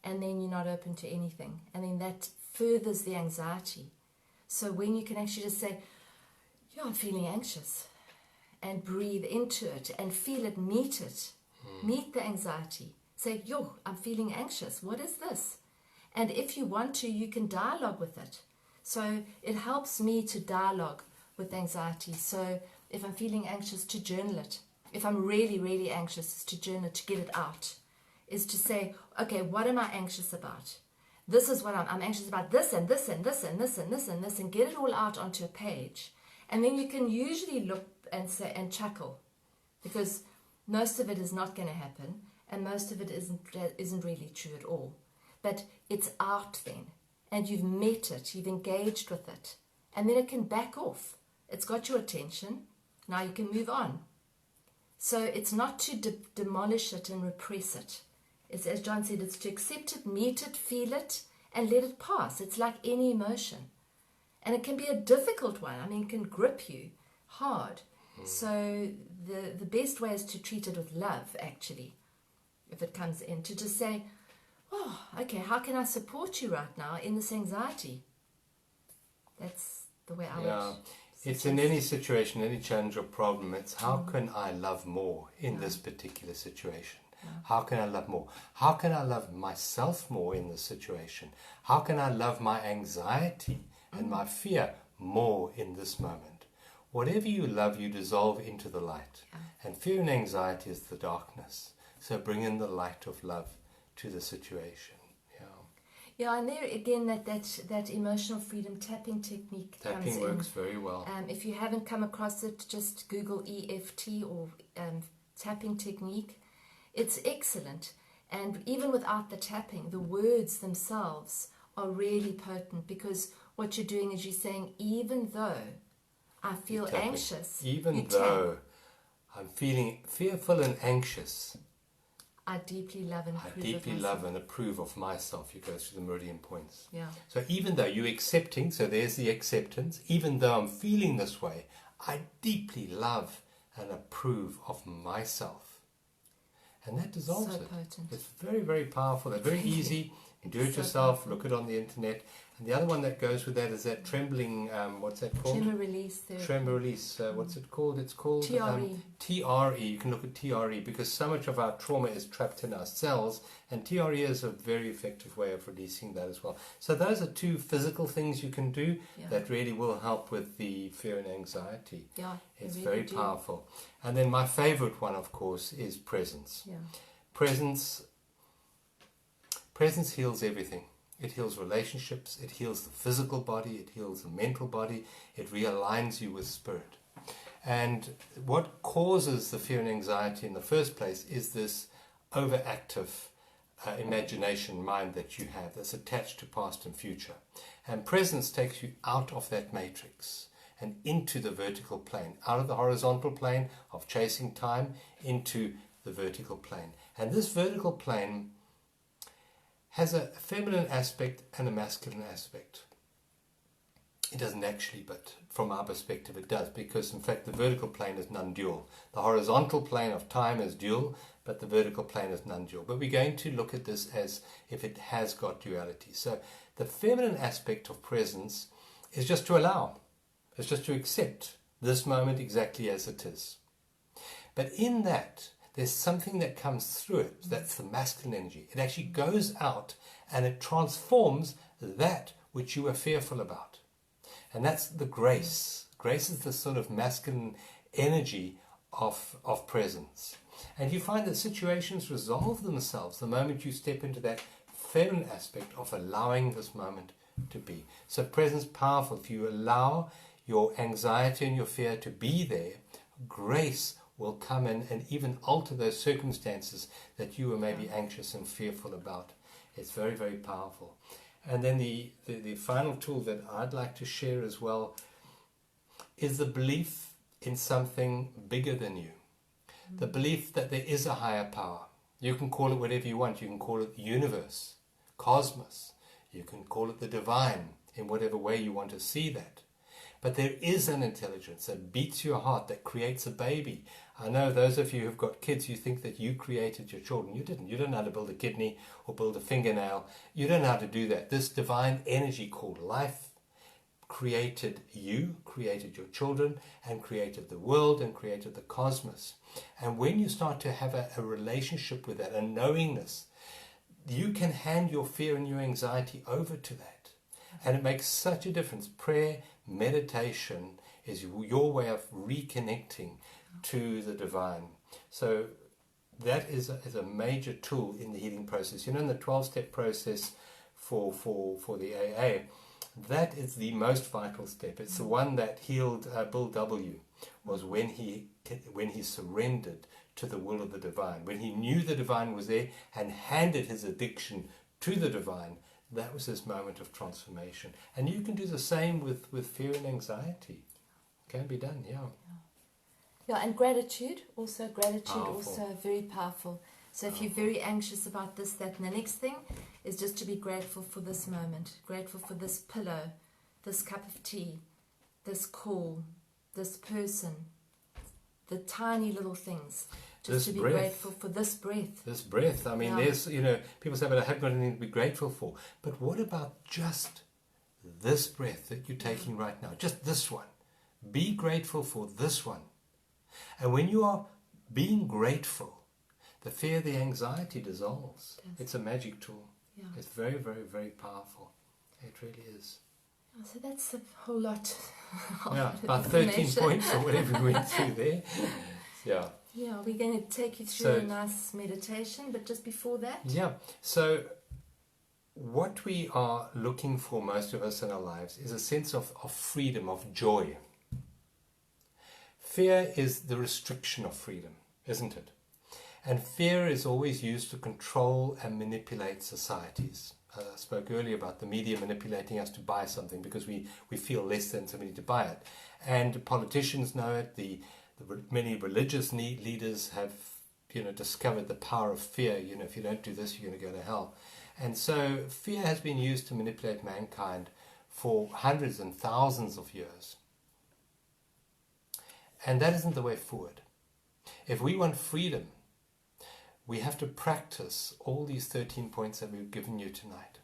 and then you're not open to anything. And then that furthers the anxiety. So when you can actually just say, yeah, I'm feeling anxious, and breathe into it and feel it, meet the anxiety. Say, yo, I'm feeling anxious. What is this? And if you want to, you can dialogue with it. So it helps me to dialogue with anxiety. So if I'm feeling anxious, to journal it. If I'm really, really anxious, to journal it, to get it out. Is to say, okay, what am I anxious about? This is what I'm anxious about, this and this and this and this and this and this, and get it all out onto a page. And then you can usually look and say and chuckle, because most of it is not going to happen. And most of it isn't really true at all. But it's out then. And you've met it. You've engaged with it. And then it can back off. It's got your attention. Now you can move on. So it's not to demolish it and repress it. It's, as John said, it's to accept it, meet it, feel it, and let it pass. It's like any emotion. And it can be a difficult one. I mean, it can grip you hard. So the best way is to treat it with love, actually, if it comes in. To just say, oh, okay, how can I support you right now in this anxiety? That's the way I would. It's in any situation, any challenge or problem, it's how can I love more in this particular situation? How can I love more? How can I love myself more in this situation? How can I love my anxiety and my fear more in this moment? Whatever you love, you dissolve into the light. And fear and anxiety is the darkness. So bring in the light of love to the situation. Yeah, and there again, that emotional freedom tapping technique comes in. Tapping works very well. If you haven't come across it, just Google EFT or tapping technique. It's excellent. And even without the tapping, the words themselves are really potent, because what you're doing is you're saying, even though I feel anxious, even though I'm feeling fearful and anxious, I deeply love and approve of myself. You go through the meridian points. Yeah. So even though you're accepting, so there's the acceptance, even though I'm feeling this way, I deeply love and approve of myself. And that dissolves it. Potent. It's very, very powerful. They're very easy. You do it yourself, look it on the internet. And the other one that goes with that is that trembling, what's that called? Tremor release therapy. Tremor release. What's it called? It's called TRE. TRE. You can look at TRE because so much of our trauma is trapped in our cells, and TRE is a very effective way of releasing that as well. So those are two physical things you can do that really will help with the fear and anxiety. Yeah, it's really very powerful. And then my favorite one, of course, is presence. Yeah. Presence heals everything. It heals relationships, it heals the physical body, it heals the mental body, it realigns you with spirit. And what causes the fear and anxiety in the first place is this overactive imagination mind that you have that's attached to past and future. And presence takes you out of that matrix and into the vertical plane, out of the horizontal plane of chasing time into the vertical plane. And this vertical plane has a feminine aspect and a masculine aspect. It doesn't actually, but from our perspective it does, because in fact the vertical plane is non-dual. The horizontal plane of time is dual, but the vertical plane is non-dual. But we're going to look at this as if it has got duality. So the feminine aspect of presence is just to allow. It's just to accept this moment exactly as it is. But in that, there's something that comes through it. That's the masculine energy. It actually goes out and it transforms that which you were fearful about. And that's the grace. Grace is the sort of masculine energy of presence. And you find that situations resolve themselves the moment you step into that feminine aspect of allowing this moment to be. So presence is powerful. If you allow your anxiety and your fear to be there, grace will come in and even alter those circumstances that you were maybe anxious and fearful about. It's very, very powerful. And then the final tool that I'd like to share as well is the belief in something bigger than you. The belief that there is a higher power. You can call it whatever you want. You can call it the universe, cosmos. You can call it the divine in whatever way you want to see that. But there is an intelligence that beats your heart, that creates a baby. I know those of you who've got kids, you think that you created your children. You didn't. You don't know how to build a kidney or build a fingernail. You don't know how to do that. This divine energy called life created you, created your children, and created the world and created the cosmos. And when you start to have a relationship with that, a knowingness, you can hand your fear and your anxiety over to that. And it makes such a difference. Prayer, meditation is your way of reconnecting to the divine. So that is a major tool in the healing process. You know, in the 12-step process for the AA, that is the most vital step. It's the one that healed Bill W. was when he surrendered to the will of the divine. When he knew the divine was there and handed his addiction to the divine, that was his moment of transformation. And you can do the same with fear and anxiety. It can be done, yeah. Yeah, and gratitude also. Powerful. Also very powerful. So if you're very anxious about this, that, and the next thing is just to be grateful for this moment, grateful for this pillow, this cup of tea, this call, this person, the tiny little things. Just This to be breath. grateful for this breath. This breath. I mean, Yeah. there's, people say, but I haven't got anything to be grateful for. But what about just this breath that you're taking right now? Just this one. Be grateful for this one. And when you are being grateful, the fear, the anxiety dissolves. It's a magic tool. Yeah. It's very, very, very powerful. It really is. So that's a whole lot. Yeah, about 13 points or whatever we went through there. Yeah. Yeah, we're going to take you through a nice meditation, but just before that. Yeah. So what we are looking for, most of us in our lives, is a sense of freedom, of joy. Fear is the restriction of freedom, isn't it? And fear is always used to control and manipulate societies. I spoke earlier about the media manipulating us to buy something because we feel less than, so we need to buy it. And politicians know it. The many religious leaders have discovered the power of fear. If you don't do this, you're going to go to hell. And so fear has been used to manipulate mankind for hundreds and thousands of years. And that isn't the way forward. If we want freedom, we have to practice all these 13 points that we've given you tonight.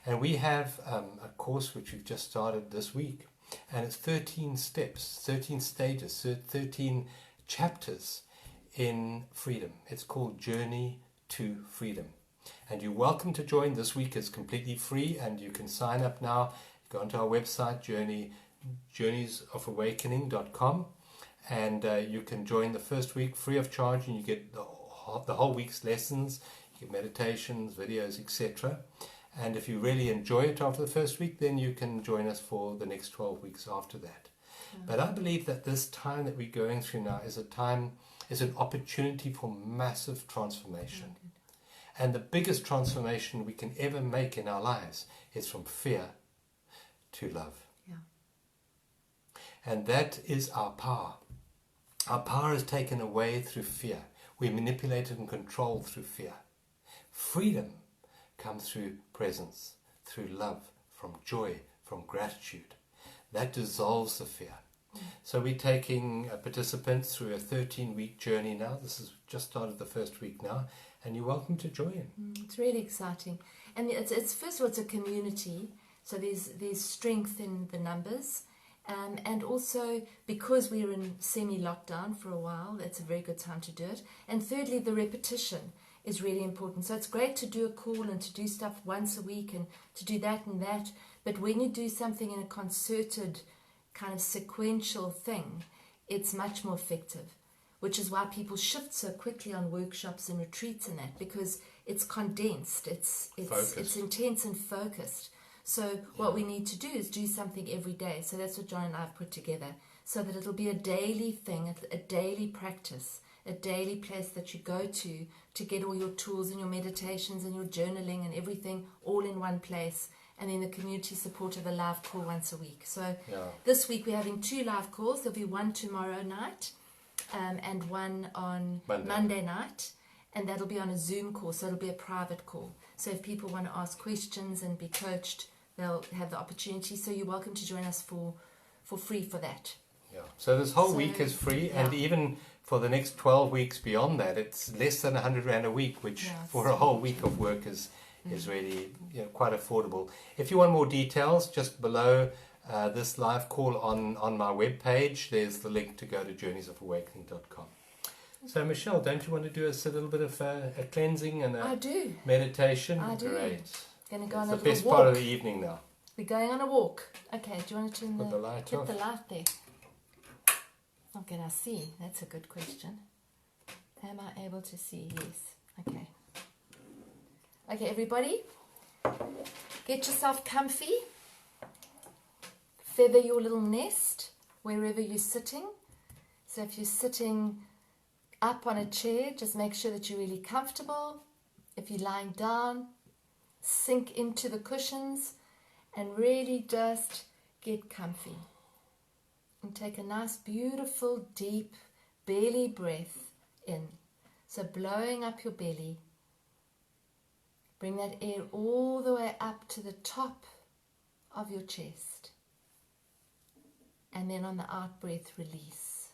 And we have a course which we've just started this week. And it's 13 steps, 13 stages, 13 chapters in freedom. It's called Journey to Freedom. And you're welcome to join. This week is completely free, and you can sign up now. Go onto our website, journeysofawakening.com, and you can join the first week free of charge, and you get the whole week's lessons, you get meditations, videos, etc. And if you really enjoy it after the first week, then you can join us for the next 12 weeks after that. But I believe that this time that we're going through now is an opportunity for massive transformation. And the biggest transformation we can ever make in our lives is from fear to love. Yeah. And that is our power. Our power is taken away through fear. We're manipulated and controlled through fear. Freedom comes through presence, through love, from joy, from gratitude. That dissolves the fear. So we're taking participants through a 13-week journey now. This has just started the first week now, and you're welcome to join. It's really exciting. And it's first of all, it's a community, so there's strength in the numbers. And also, because we're in semi-lockdown for a while, that's a very good time to do it. And thirdly, the repetition is really important. So it's great to do a call and to do stuff once a week and to do that and that. But when you do something in a concerted, kind of sequential thing, it's much more effective, which is why people shift so quickly on workshops and retreats and that, because it's condensed, it's intense and focused. So what we need to do is do something every day. So that's what John and I have put together, so that it'll be a daily thing, a daily practice, a daily place that you go to get all your tools and your meditations and your journaling and everything all in one place. And then the community support of a live call once a week. So this week we're having 2 live calls. There'll be one tomorrow night and one on Monday night. And that'll be on a Zoom call, so it'll be a private call. So if people want to ask questions and be coached, they'll have the opportunity. So you're welcome to join us for free for that. Yeah. So this whole week is free, and even for the next 12 weeks beyond that, it's less than 100 Rand a week, which for a whole week of work is really quite affordable. If you want more details, just below this live call on my webpage, there's the link to go to journeysofawakening.com. So Michelle, don't you want to do us a little bit of a cleansing and I do. meditation? I do. Great. Going to go on It's a the little best walk. part of the evening now. We're going on a walk. Okay, do you want to turn Put the light get off. the light there? Oh, can I see? That's a good question. Am I able to see? Yes. Okay. Okay, everybody, get yourself comfy. Feather your little nest wherever you're sitting. So if you're sitting up on a chair, just make sure that you're really comfortable. If you're lying down, sink into the cushions and really just get comfy. And take a nice, beautiful, deep belly breath in. So blowing up your belly, bring that air all the way up to the top of your chest. And then on the out breath, release.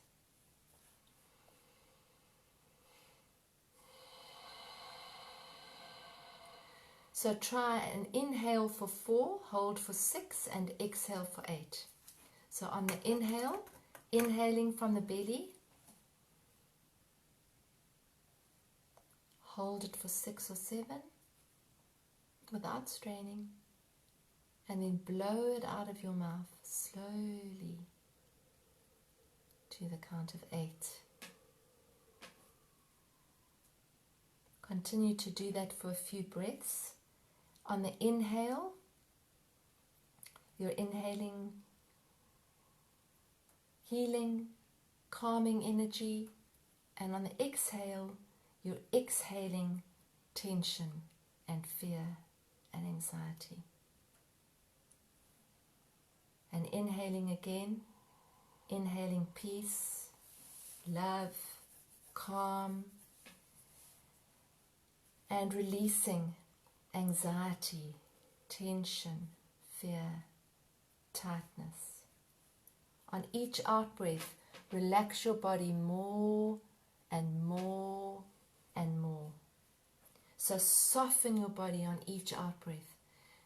So try and inhale for 4, hold for 6, and exhale for 8. So on the inhale, inhaling from the belly, hold it for 6 or 7 without straining, and then blow it out of your mouth slowly to the count of 8. Continue to do that for a few breaths. On the inhale, you're inhaling healing, calming energy, and on the exhale, you're exhaling tension and fear and anxiety. And inhaling again, inhaling peace, love, calm, and releasing anxiety, tension, fear, tightness. On each out breath, relax your body more and more and more. So soften your body on each out breath.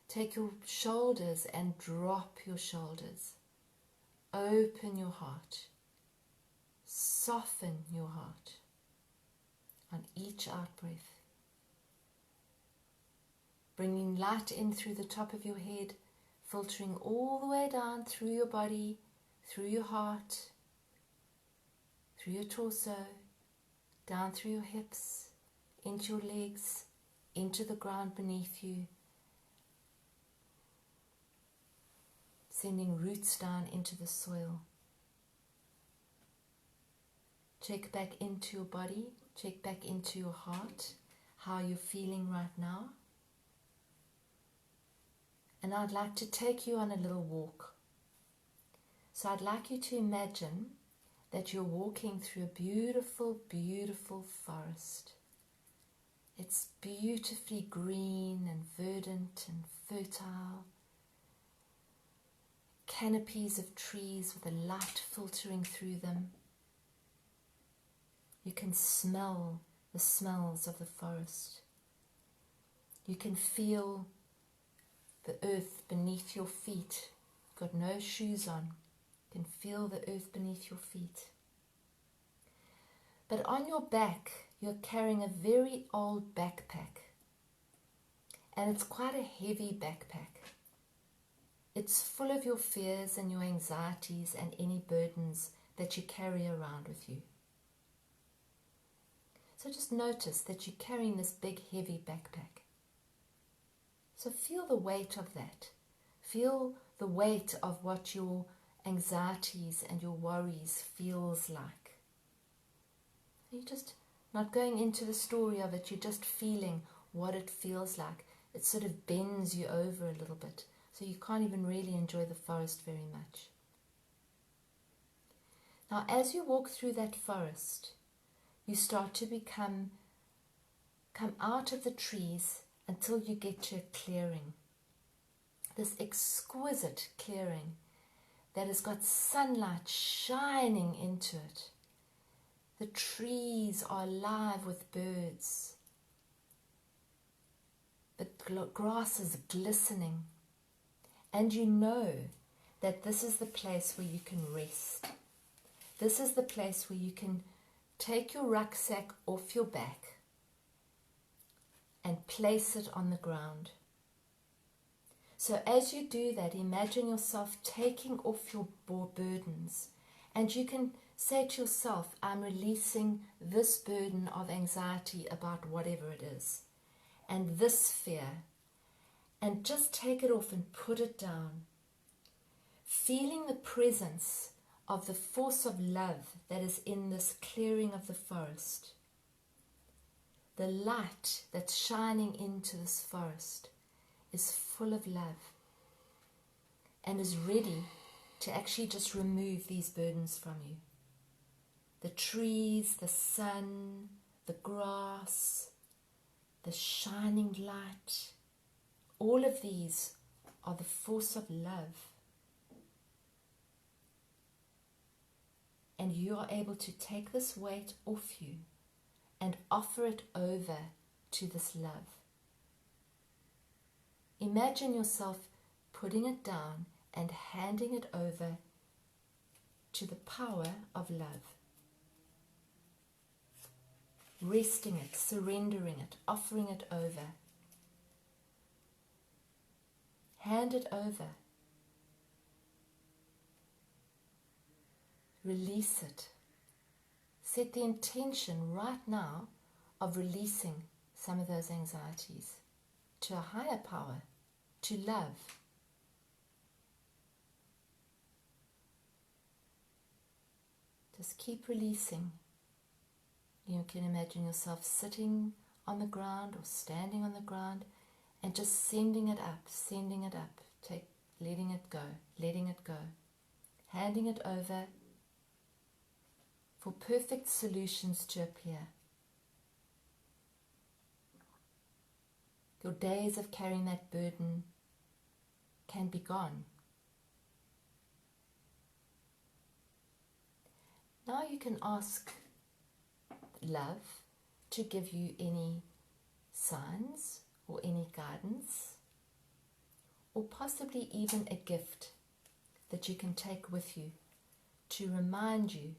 Take your shoulders and drop your shoulders. Open your heart. Soften your heart on each out breath. Bringing light in through the top of your head, filtering all the way down through your body, through your heart, through your torso, down through your hips, into your legs, into the ground beneath you, sending roots down into the soil. Check back into your body, check back into your heart, how you're feeling right now. And I'd like to take you on a little walk. So I'd like you to imagine that you're walking through a beautiful, beautiful forest. It's beautifully green and verdant and fertile. Canopies of trees with a light filtering through them. You can smell the smells of the forest. You can feel the earth beneath your feet. You've got no shoes on. You can feel the earth beneath your feet. But on your back, you're carrying a very old backpack. And it's quite a heavy backpack. It's full of your fears and your anxieties and any burdens that you carry around with you. So just notice that you're carrying this big, heavy backpack. So feel the weight of that. Feel the weight of what your anxieties and your worries feels like. You're just not going into the story of it, you're just feeling what it feels like. It sort of bends you over a little bit, so you can't even really enjoy the forest very much. Now, as you walk through that forest, you start to come out of the trees until you get to a clearing. This exquisite clearing that has got sunlight shining into it. The trees are alive with birds. The grass is glistening. And you know that this is the place where you can rest. This is the place where you can take your rucksack off your back and place it on the ground. So as you do that, imagine yourself taking off your burdens, and you can say to yourself, I'm releasing this burden of anxiety about whatever it is, and this fear, and just take it off and put it down, feeling the presence of the force of love that is in this clearing of the forest. The light that's shining into this forest is full of love and is ready to actually just remove these burdens from you. the trees, the sun, the grass, the shining light. All of these are the force of love. And you are able to take this weight off you and offer it over to this love. Imagine yourself putting it down and handing it over to the power of love. Resting it, surrendering it, offering it over. Hand it over. Release it. Set the intention right now of releasing some of those anxieties to a higher power, to love. Just keep releasing. You can imagine yourself sitting on the ground or standing on the ground and just sending it up, letting it go, handing it over for perfect solutions to appear. Your days of carrying that burden can be gone. Now you can ask love to give you any signs or any guidance, or possibly even a gift that you can take with you to remind you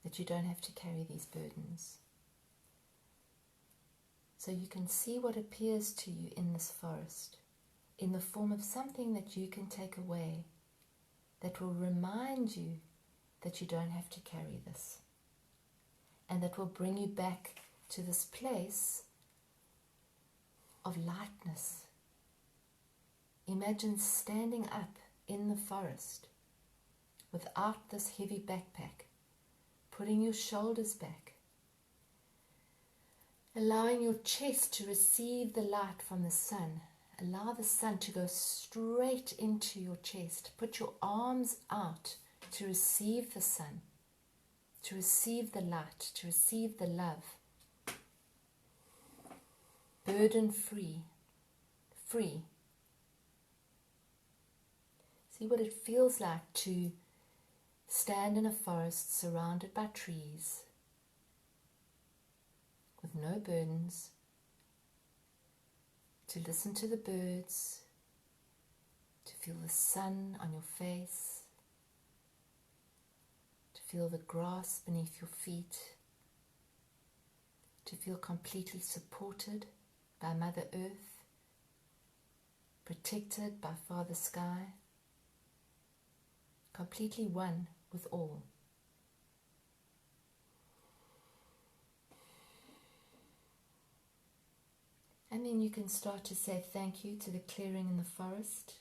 that you don't have to carry these burdens. So you can see what appears to you in this forest in the form of something that you can take away that will remind you that you don't have to carry this, and that will bring you back to this place of lightness. Imagine standing up in the forest without this heavy backpack, putting your shoulders back, allowing your chest to receive the light from the sun. Allow the sun to go straight into your chest. Put your arms out to receive the sun, to receive the light, to receive the love. Burden free. Free. See what it feels like to stand in a forest surrounded by trees with no burdens, to listen to the birds, to feel the sun on your face, to feel the grass beneath your feet, to feel completely supported by Mother Earth, protected by Father Sky, completely one with all. And then you can start to say thank you to the clearing in the forest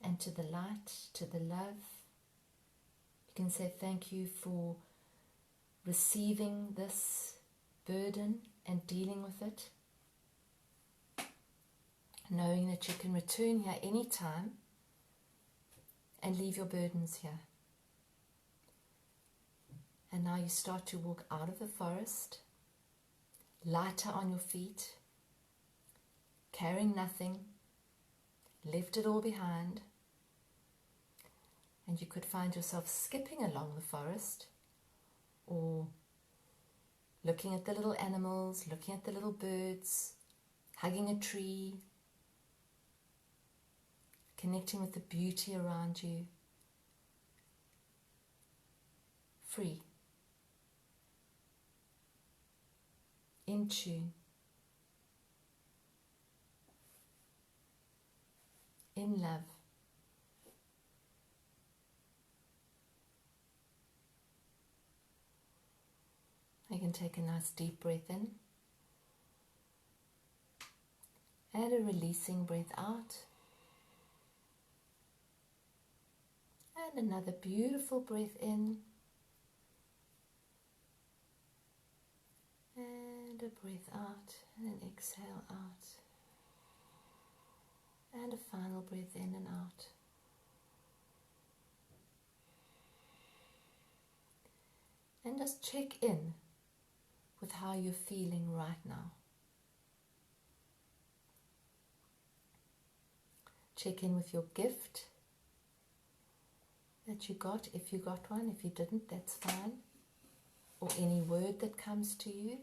and to the light, to the love. You can say thank you for receiving this burden and dealing with it, knowing that you can return here anytime and leave your burdens here. And now you start to walk out of the forest, lighter on your feet, carrying nothing, left it all behind, and you could find yourself skipping along the forest, or looking at the little animals, looking at the little birds, hugging a tree, connecting with the beauty around you. Free. In tune. In love. You can take a nice deep breath in and a releasing breath out, and another beautiful breath in and a breath out, and an exhale out, and a final breath in and out. And just check in with how you're feeling right now. Check in with your gift that you got, if you got one. If you didn't, that's fine. Or any word that comes to you.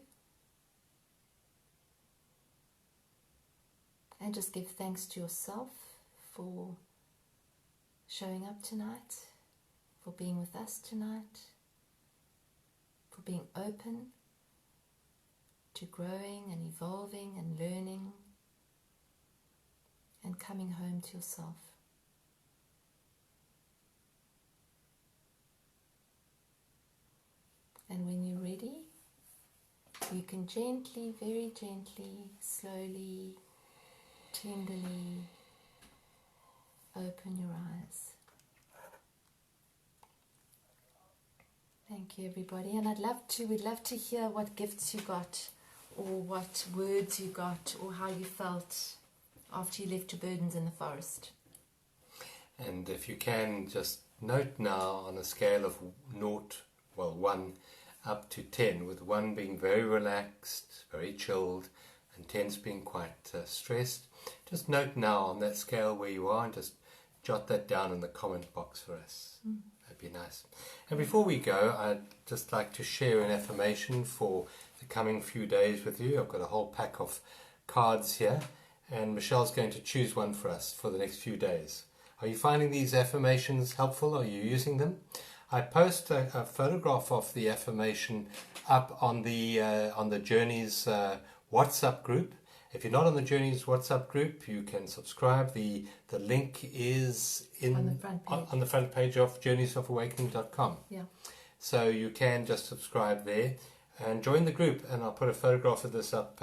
And just give thanks to yourself for showing up tonight, for being with us tonight, for being open to growing and evolving and learning and coming home to yourself. And when you're ready, you can gently, very gently, slowly, tenderly open your eyes. Thank you, everybody. And we'd love to hear what gifts you got, or what words you got, or how you felt after you left your burdens in the forest. And if you can, just note now on a scale of 1 up to 10, with 1 being very relaxed, very chilled, and 10's being quite stressed. Just note now on that scale where you are, and just jot that down in the comment box for us. That'd be nice. And before we go, I'd just like to share an affirmation for the coming few days with you. I've got a whole pack of cards here, and Michelle's going to choose one for us for the next few days. Are you finding these affirmations helpful? Are you using them? I post a photograph of the affirmation up on the Journeys WhatsApp group. If you're not on the Journeys WhatsApp group, you can subscribe. The link is on the front page of journeysofAwakening.com. Yeah. So you can just subscribe there and join the group. And I'll put a photograph of this up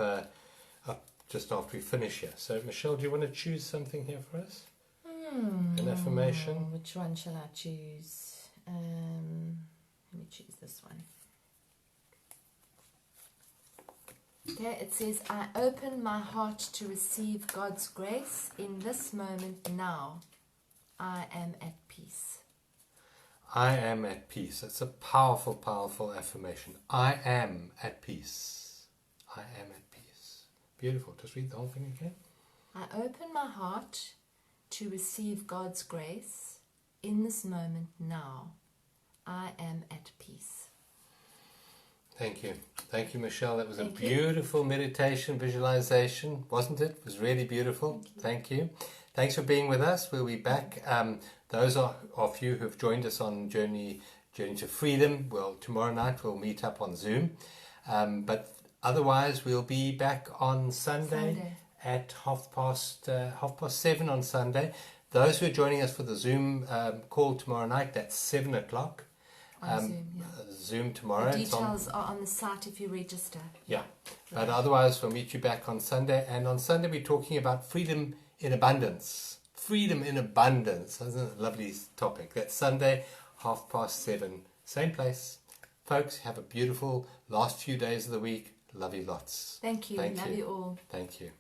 just after we finish here. So Michelle, do you want to choose something here for us? An affirmation? Which one shall I choose? Let me choose this one. Okay, it says, I open my heart to receive God's grace in this moment now. I am at peace. I am at peace. It's a powerful, powerful affirmation. I am at peace. I am at peace. Beautiful. Just read the whole thing again. I open my heart to receive God's grace in this moment now. I am at peace. Thank you. Thank you, Michelle. That was Thank a beautiful meditation visualization, wasn't it? It was really beautiful. Thank you. Thanks for being with us. We'll be back. Those of you who have joined us on Journey to Freedom, well, tomorrow night we'll meet up on Zoom. But otherwise, we'll be back on Sunday. At 7:30 on Sunday. Those who are joining us for the Zoom call tomorrow night, that's 7 o'clock. Zoom tomorrow. The details are on the site if you register. Yeah. But otherwise, we'll meet you back on Sunday. And on Sunday, we're talking about freedom in abundance. Freedom in abundance. Isn't it a lovely topic? That's Sunday, 7:30. Same place. Folks, have a beautiful last few days of the week. Love you lots. Thank you. Love you all. Thank you.